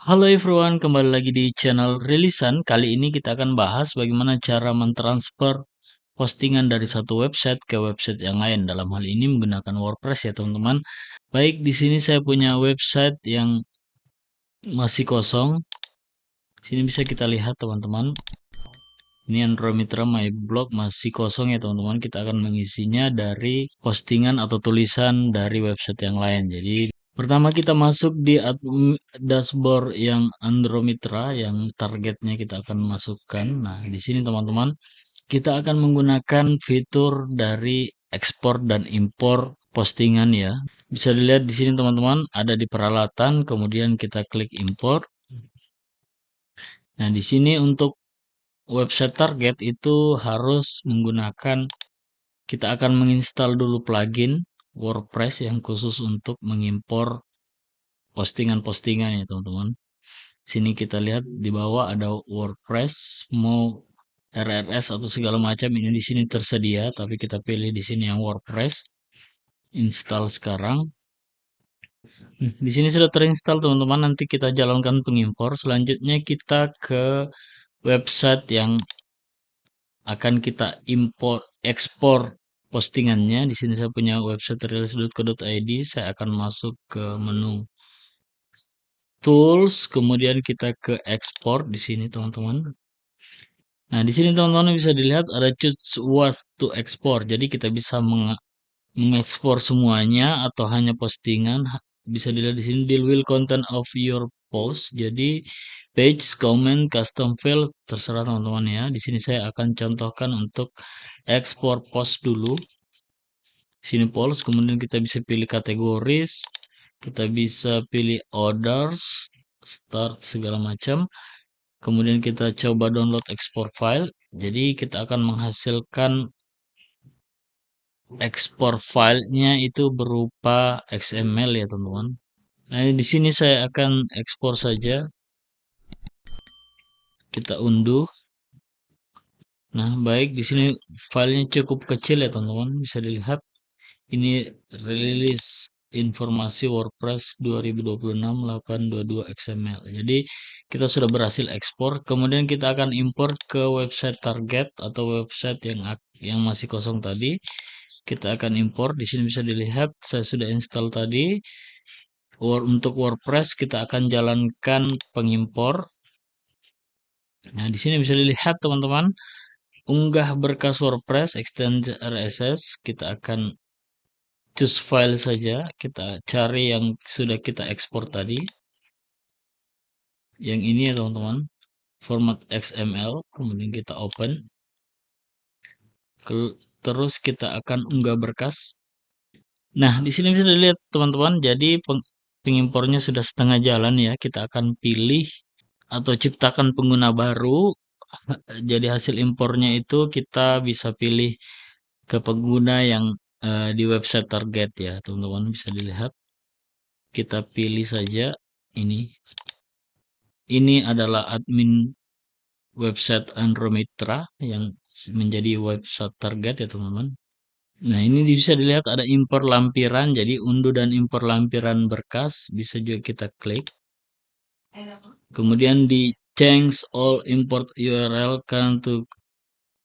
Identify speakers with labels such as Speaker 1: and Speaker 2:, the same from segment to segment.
Speaker 1: Halo everyone, kembali lagi di channel Rilisan. Kali ini kita akan bahas bagaimana cara mentransfer postingan dari satu website ke website yang lain. Dalam hal ini menggunakan WordPress ya teman-teman. Baik, di sini saya punya website yang masih kosong. Sini bisa kita lihat teman-teman. Ini Android Mitra My Blog masih kosong ya teman-teman. Kita akan mengisinya dari postingan atau tulisan dari website yang lain. Jadi pertama kita masuk di dashboard yang Andromitra yang targetnya kita akan masukkan. Nah, di sini teman-teman kita akan menggunakan fitur dari ekspor dan impor postingan ya. Bisa dilihat di sini teman-teman ada di peralatan, kemudian kita klik impor. Nah, di sini untuk website target itu harus menggunakan, kita akan menginstal dulu plugin WordPress yang khusus untuk mengimpor postingan-postingan ya teman-teman. Sini kita lihat di bawah ada WordPress, mau RRS atau segala macam ini di sini tersedia, tapi kita pilih di sini yang WordPress. Install sekarang. Di sini sudah terinstall teman-teman. Nanti kita jalankan pengimpor. Selanjutnya kita ke website yang akan kita import ekspor postingannya. Di sini saya punya website rilis.co.id. Saya akan masuk ke menu tools, kemudian kita ke export di sini teman-teman. Nah, di sini teman-teman bisa dilihat ada choose what to export. Jadi kita bisa mengekspor semuanya atau hanya postingan. Bisa dilihat di sini deal with content of your post. Jadi page, comment, custom field terserah teman-teman ya. Di sini saya akan contohkan untuk ekspor post dulu. Sini post, kemudian kita bisa pilih kategoris, kita bisa pilih orders, start segala macam. Kemudian kita coba download export file. Jadi kita akan menghasilkan ekspor filenya itu berupa XML ya teman-teman. Nah, di sini saya akan ekspor saja. Kita unduh. Nah, baik di sini filenya cukup kecil ya teman-teman. Bisa dilihat ini rilis informasi WordPress 2026-822 XML. Jadi kita sudah berhasil ekspor. Kemudian kita akan import ke website target atau website yang masih kosong tadi. Kita akan import. Di sini bisa dilihat saya sudah install tadi. Untuk WordPress kita akan jalankan pengimpor. Nah, di sini bisa dilihat teman-teman, unggah berkas WordPress extension RSS. Kita akan choose file saja. Kita cari yang sudah kita ekspor tadi. Yang ini ya teman-teman, format XML. Kemudian kita open. Terus kita akan unggah berkas. Nah, di sini bisa dilihat teman-teman, jadi pengimpornya sudah setengah jalan ya. Kita akan pilih atau ciptakan pengguna baru. Jadi hasil impornya itu kita bisa pilih ke pengguna yang di website target ya teman-teman, bisa dilihat. Kita pilih saja ini. Ini adalah admin website Andromitra yang menjadi website target ya teman-teman. Nah, ini bisa dilihat ada impor lampiran, jadi unduh dan impor lampiran berkas bisa juga kita klik. Kemudian di change all import URL current to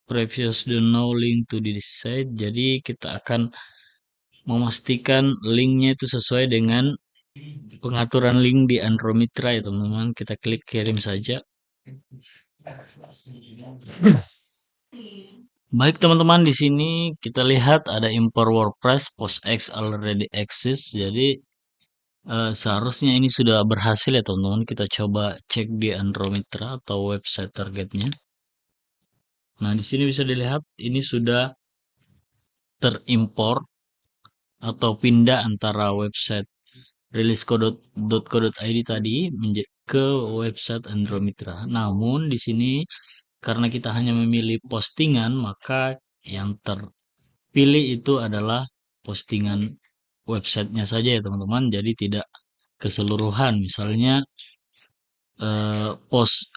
Speaker 1: previous do no link to this site. Jadi kita akan memastikan linknya itu sesuai dengan pengaturan link di Andromitra ya teman-teman. Kita klik kirim saja. Baik teman-teman, di sini kita lihat ada import WordPress PostX already exists. Jadi seharusnya ini sudah berhasil ya teman-teman. Kita coba cek di Andromitra atau website targetnya. Nah, di sini bisa dilihat ini sudah terimpor atau pindah antara website rilis.co.id tadi ke website Andromitra. Namun di sini karena kita hanya memilih postingan, maka yang terpilih itu adalah postingan websitenya saja ya teman-teman. Jadi tidak keseluruhan. Misalnya post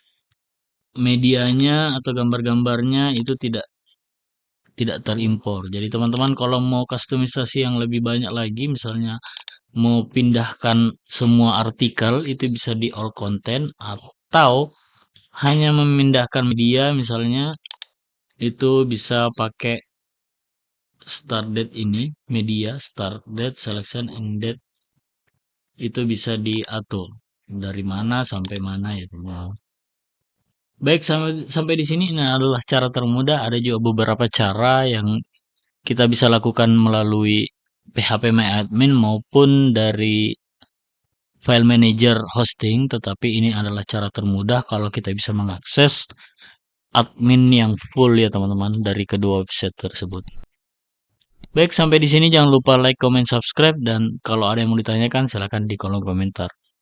Speaker 1: medianya atau gambar-gambarnya itu tidak terimpor. Jadi teman-teman kalau mau kustomisasi yang lebih banyak lagi, misalnya mau pindahkan semua artikel itu bisa di all content, atau hanya memindahkan media misalnya itu bisa pakai start date ini, media start date selection and date, itu bisa diatur dari mana sampai mana ya teman. Baik, sampai sampai di sini ini adalah cara termudah. Ada juga beberapa cara yang kita bisa lakukan melalui PHP My maupun dari file manager hosting, tetapi ini adalah cara termudah kalau kita bisa mengakses admin yang full ya teman-teman dari kedua website tersebut. Baik, sampai di sini jangan lupa like, comment, subscribe, dan kalau ada yang mau ditanyakan silahkan di kolom komentar.